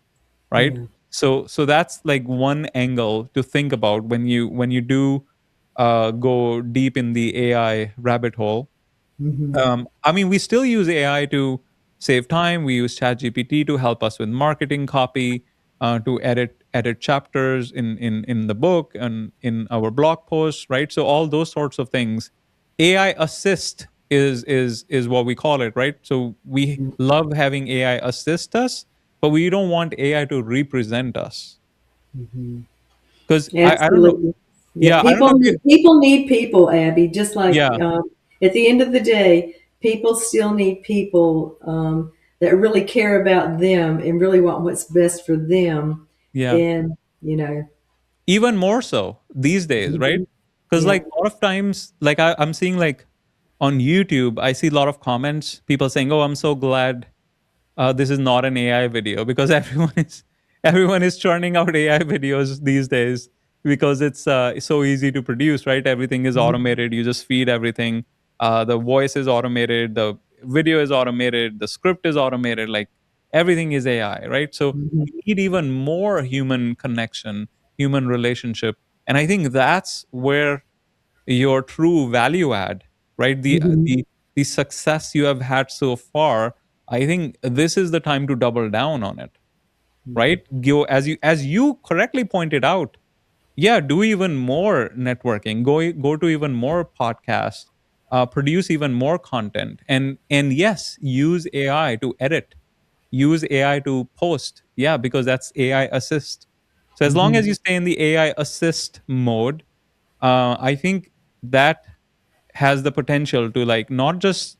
right? Yeah. So that's like one angle to think about when you do go deep in the AI rabbit hole. Mhm. I mean, we still use AI to save time. We use ChatGPT to help us with marketing copy, to edit chapters in the book and in our blog posts, right? So all those sorts of things. AI assist is what we call it, right? So we love having AI assist us, but we don't want AI to represent us, Mhm. because I don't know. Absolutely. Yeah, Yeah, I don't know if you. people need people, Abby. Just like Yeah, at the end of the day, people still need people that really care about them and really want what's best for them. yeah. And you know, Even more so these days, right? mhm. Because Yeah. like a lot of times, like I'm seeing like on YouTube, I see a lot of comments, people saying, "Oh, I'm so glad this is not an AI video," because everyone is churning out AI videos these days, because it's so easy to produce, right? Everything is Mhm. automated. You just feed everything. The voice is automated. The video is automated. The script is automated. Like, everything is AI, right? So Mhm. you need even more human connection, human relationship, and I think that's where your true value add, right? Mhm. The success you have had so far, I think this is the time to double down on it, right? Go, as you correctly pointed out, yeah, do even more networking, go to even more podcasts, produce even more content, and yes, use AI to edit, use AI to post, yeah, because that's AI assist. So as long Mhm. as you stay in the AI assist mode, I think that has the potential to, like, not just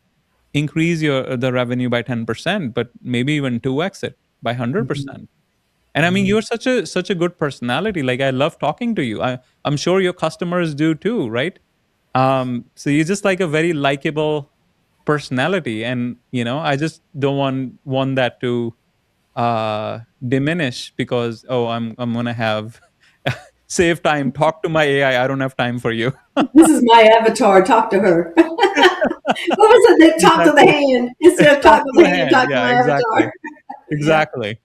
increase your the revenue by 10%, but maybe even 2x it by Mhm. 100%. And I mean, Mhm. you're such a good personality. Like, I love talking to you. I'm sure your customers do too, right? So you're just like a very likable personality, and I just don't want that to diminish, because, oh, I'm gonna have save time, talk to my AI, I don't have time for you. This is my avatar. Talk to her. What was it? That talk to the Exactly. hand instead of Talk talk to to the the hand. hand. Talk to Yeah, my exactly. avatar. Yeah. Exactly.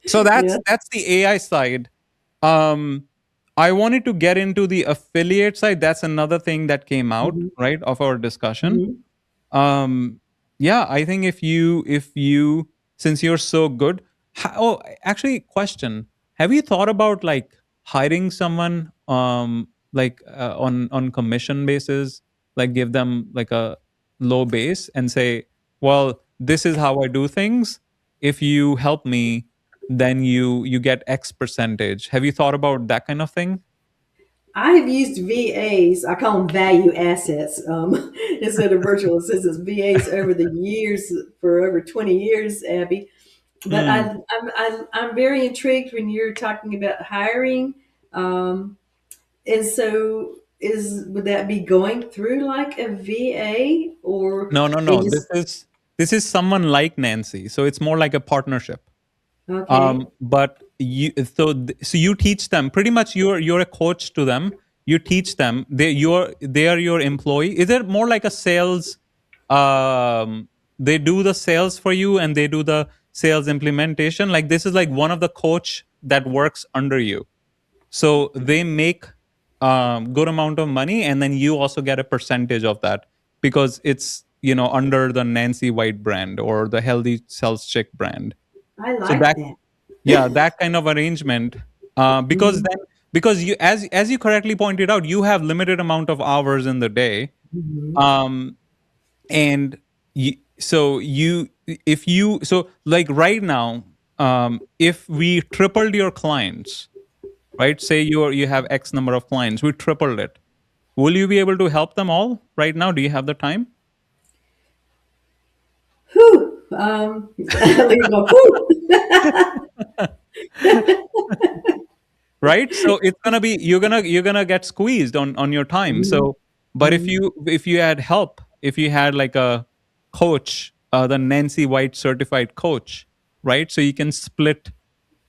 So Yeah. that's the AI side. Um, I wanted to get into the affiliate side. That's another thing that came out, Mhm. right, of our discussion. Mhm. um yeah, I think if you since you're so good, oh, actually, question, have you thought about, like, hiring someone, like, on commission basis, like give them like a low base and say, well, this is how I do things, if you help me, then you get X percentage. Have you thought about that kind of thing? I have used VAs. I call them value assets instead of virtual assistants. VAs over the years for over 20 years, Abby. But Mm. I'm very intrigued when you're talking about hiring. Um, and so, would that be going through like a VA or No, no, and no, just this is someone like Nancy, so it's more like a partnership. okay? But so you teach them, pretty much, you're a coach to them. You teach them, they are your employee. Is it more like a sales? They do the sales for you, and they do the sales implementation. Like, this is like one of the coach that works under you, so they make good amount of money, and then you also get a percentage of that, because it's under the Nancy White brand or the Healthy Cells Chick brand. I So like that, that. yeah, that kind of arrangement, because Mhm. then, because you, as you correctly pointed out, you have limited amount of hours in the day. Mhm. um and so if you, so like right now, if we tripled your clients, right? Say you have X number of clients, we tripled it. Will you be able to help them all right now? Do you have the time? Whew. Let me go. Whew. Right, so it's gonna be, you're gonna get squeezed on your time. So but if Mhm. you had help, if you had like a coach, the Nancy White certified coach, right? So you can split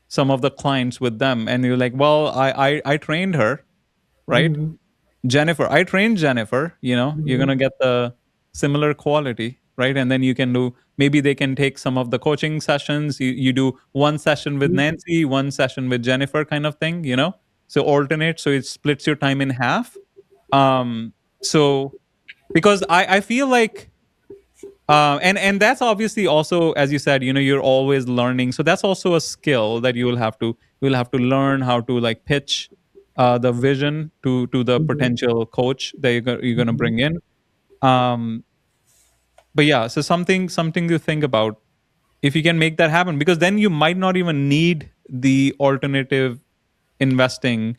some of the clients with them, and you're like, well, I trained her, right? Mhm. Jennifer, I trained Jennifer, you're Mhm. going to get the similar quality, right? And then you can do, maybe they can take some of the coaching sessions. You do one session with Mhm. Nancy, one session with Jennifer, kind of thing. So alternate, so it splits your time in half. So because I feel like, and that's obviously also, as you said, you're always learning. So that's also a skill that you will have to learn how to like pitch the vision to the Mhm. potential coach that you're gonna Mhm. bring in. Um, but yeah, so something to think about, if you can make that happen, because then you might not even need the alternative investing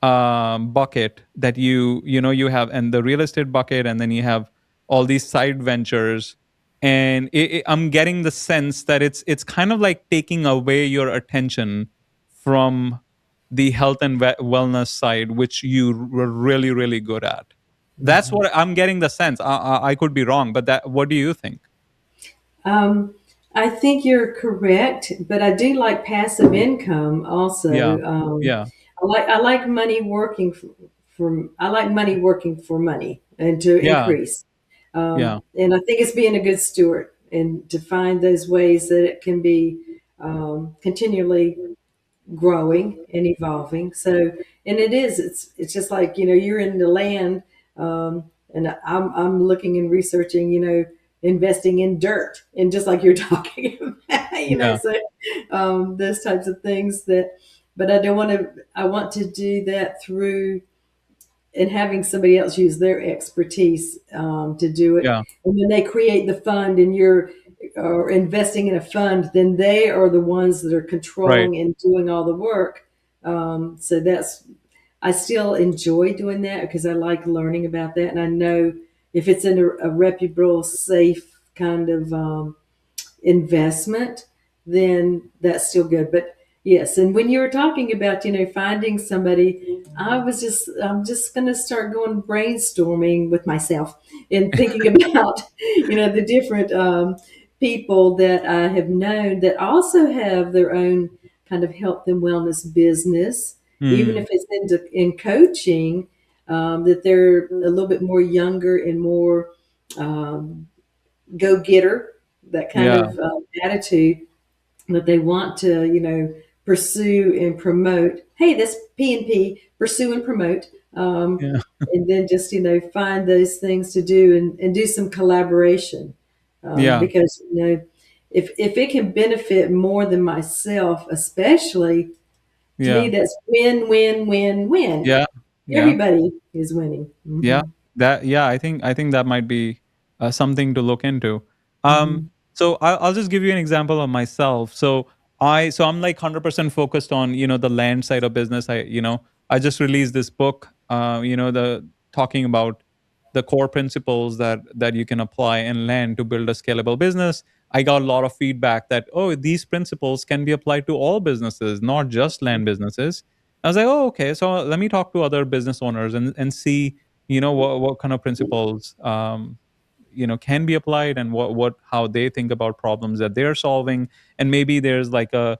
bucket that you have, and the real estate bucket, and then you have all these side ventures. And I'm getting the sense that it's kind of like taking away your attention from the health and wellness side, which you were really really good at. That's Mhm. what I'm getting the sense. I could be wrong, but that, what do you think? Um, I think you're correct, but I do like passive income Yeah, also. yeah, I like money working I like money working for money and to yeah, increase. yeah, And I think it's being a good steward and to find those ways that it can be continually growing and evolving. So, and it's just like, you're in the land, and I'm looking and researching, investing in dirt and just like you're talking about, yeah, so, those types of things but I want to do that through and having somebody else use their expertise to do it. yeah, And when they create the fund and you're investing in a fund, then they are the ones that are right, controlling and doing all the work. So I still enjoy doing that because I like learning about that. And I know if it's in a reputable, safe kind of investment, then that's still good. But yes, and when you were talking about, finding somebody, I'm just going to start going brainstorming with myself and thinking about, the different people that I have known that also have their own kind of health and wellness business, even hmm, if it's in coaching, that they're a little bit more younger and more um, go getter, that kind yeah, of attitude that they want to, pursue and promote. Hey, that's P&P, pursue and promote. yeah, And then just, find those things to do and do some collaboration. yeah, Because, if it can benefit more than myself, especially to me, yeah, that's win, win, win, win. yeah, yeah. Everybody is winning. Yeah, Hmm. I think that might be something to look into. Um, Hmm. so I'll just give you an example of myself. So I'm like 100% focused on the land side of business. I just released this book. The talking about the core principles that you can apply in land to build a scalable business. I got a lot of feedback that, oh, these principles can be applied to all businesses, not just land businesses. I was like, oh, okay. So let me talk to other business owners and see what kind of principles can be applied, and what how they think about problems that they're solving. And maybe there's like a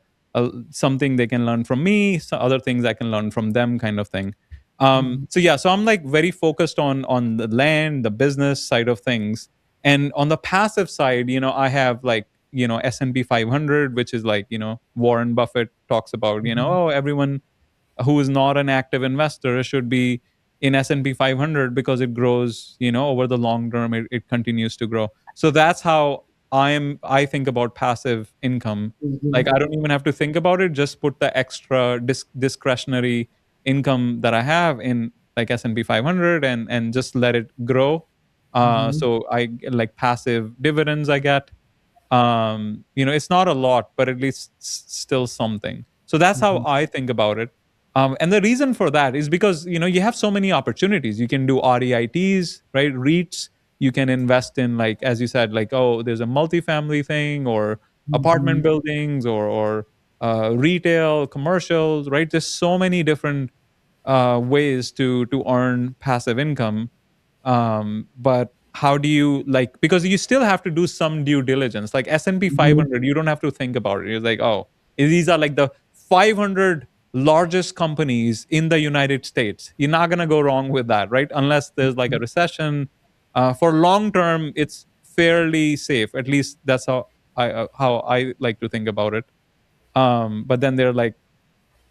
something they can learn from me, so other things I can learn from them, kind of thing. Hmm. So I'm like very focused on the land, the business side of things. And on the passive side, I have like S&P 500, which is like Warren Buffett talks about, Hmm. oh, everyone who is not an active investor should be in S&P 500, because it grows, over the long term. It continues to grow. So that's how I think about passive income. Like, Hmm. I don't even have to think about it, just put the extra discretionary income that I have in like S&P 500, and just let it grow. Hmm. So I like passive dividends I get. It's not a lot, but at least still something. So that's how Mhm. I think about it. And the reason for that is because you have so many opportunities. You can do REITs, right? REITs. You can invest in, like, as you said, like, oh, there's a multifamily thing, or apartment Mhm. buildings, or retail, commercials, right? There's so many different ways to earn passive income. But how do you, like, because you still have to do some due diligence, like S&P Mhm. 500, you don't have to think about it. You're like, oh, these are like the 500 largest companies in the United States. You're not going to go wrong with that, right? Unless there's like a recession. For long term, it's fairly safe. At least that's how I like to think about it. But then there are like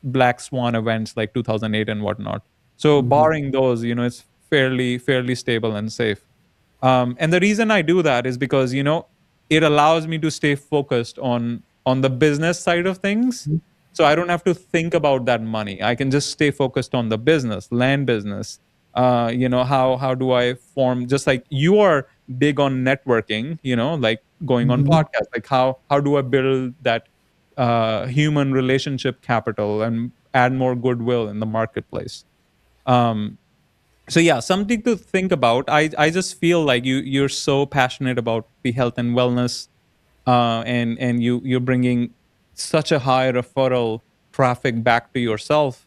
black swan events like 2008 and whatnot. So Mhm. barring those, it's fairly stable and safe. And the reason I do that is because it allows me to stay focused on the business side of things. So I don't have to think about that money. I can just stay focused on the business, land business. How do I form? Just like you are big on networking, like going on Mhm. podcasts. Like how do I build that human relationship capital and add more goodwill in the marketplace? Um, so yeah, something to think about. I just feel like you're so passionate about the health and wellness, and you're bringing such a high referral traffic back to yourself.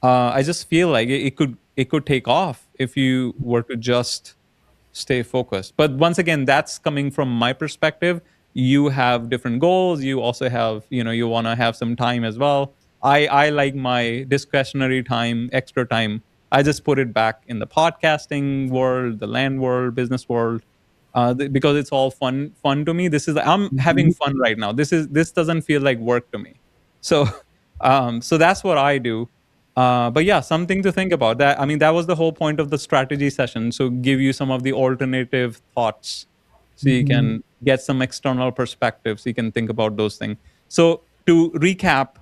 I just feel like it could take off if you were to just stay focused. But once again, that's coming from my perspective. You have different goals. You also have, you want to have some time as well. I like my discretionary time, extra time. I just put it back in the podcasting world, the land world, business world, because it's all fun to me. I'm having Mhm. fun right now. This doesn't feel like work to me. So, so that's what I do. But yeah, something to think about. That, I mean, that was the whole point of the strategy session. So give you some of the alternative thoughts, so you Mhm. can get some external perspectives. So you can think about those things. So to recap,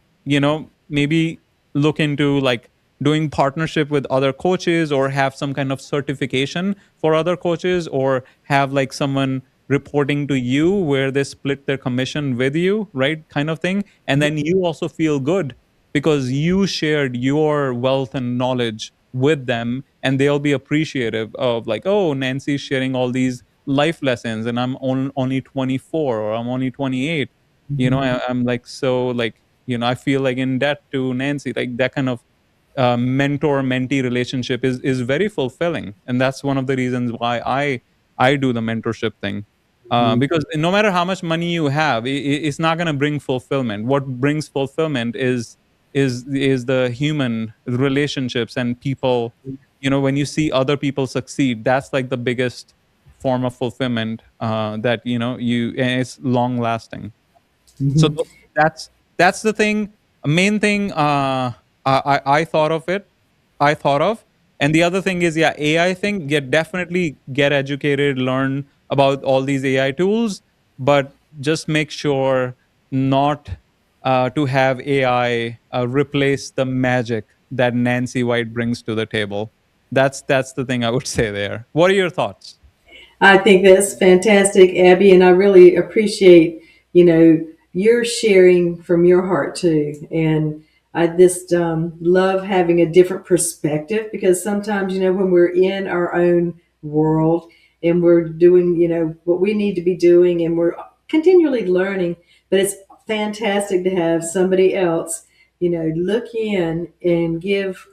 maybe look into like doing partnership with other coaches, or have some kind of certification for other coaches, or have like someone reporting to you where they split their commission with you, right? Kind of thing. And then you also feel good because you shared your wealth and knowledge with them, and they'll be appreciative of, like, oh, Nancy's sharing all these life lessons, and I'm only 24, or I'm only 28. Mhm. I'm like, so, like, I feel like in debt to Nancy. Like, that kind of mentor mentee relationship is very fulfilling, and that's one of the reasons why I do the mentorship thing. Mhm. Because no matter how much money you have, it's not going to bring fulfillment. What brings fulfillment is the human relationships and people. When you see other people succeed, that's like the biggest form of fulfillment, that and it's long lasting. So Mhm. that's the thing, main thing. I thought of it. I thought of, and the other thing is, yeah, AI thing. Definitely get educated, learn about all these AI tools, but just make sure not to have AI replace the magic that Nancy White brings to the table. That's the thing I would say there. What are your thoughts? I think that's fantastic, Abby, and I really appreciate, your sharing from your heart too. And I just love having a different perspective, because sometimes, when we're in our own world and we're doing, what we need to be doing, and we're continually learning, but it's fantastic to have somebody else, look in and give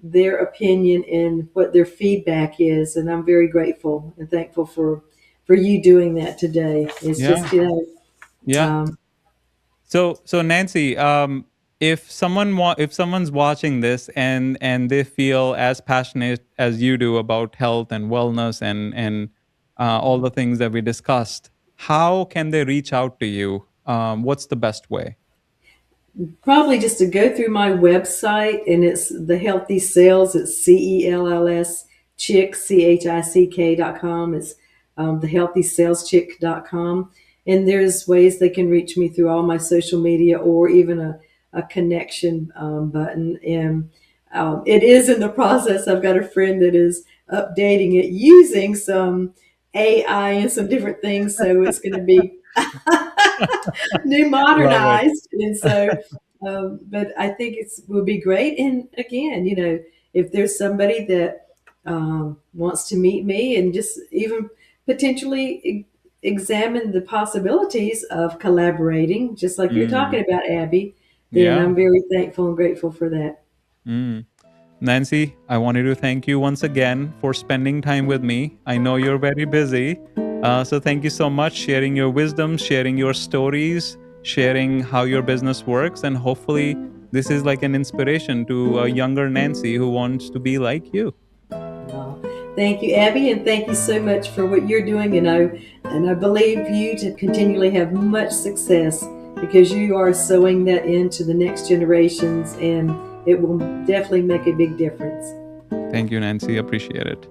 their opinion and what their feedback is. And I'm very grateful and thankful for you doing that today. It's Yeah, just, yeah. um, So Nancy, if someone's watching this, and they feel as passionate as you do about health and wellness, and all the things that we discussed, how can they reach out to you? What's the best way? probably just to go through my website, and it's the Healthy Cells. It's CELLS Chick, CHICK.com. It's thehealthysaleschick.com. And there's ways they can reach me through all my social media, or even a connection button. And it is in the process. I've got a friend that is updating it using some AI and some different things. So it's going to be new Love it. modernized. And so, but I think will be great. And again, if there's somebody that wants to meet me and just even potentially examine the possibilities of collaborating, just like you're Mm, talking about, Abby, then yeah. I'm very thankful and grateful for that. Mm. Nancy, I wanted to thank you once again for spending time with me. I know you're very busy. So thank you so much sharing your wisdom, sharing your stories, sharing how your business works. And hopefully, this is like an inspiration to a younger Nancy who wants to be like you. Well, thank you, Abby, and thank you so much for what you're doing. And I believe you to continually have much success because you are sowing that into the next generations, and it will definitely make a big difference. Thank you, Nancy. Appreciate it.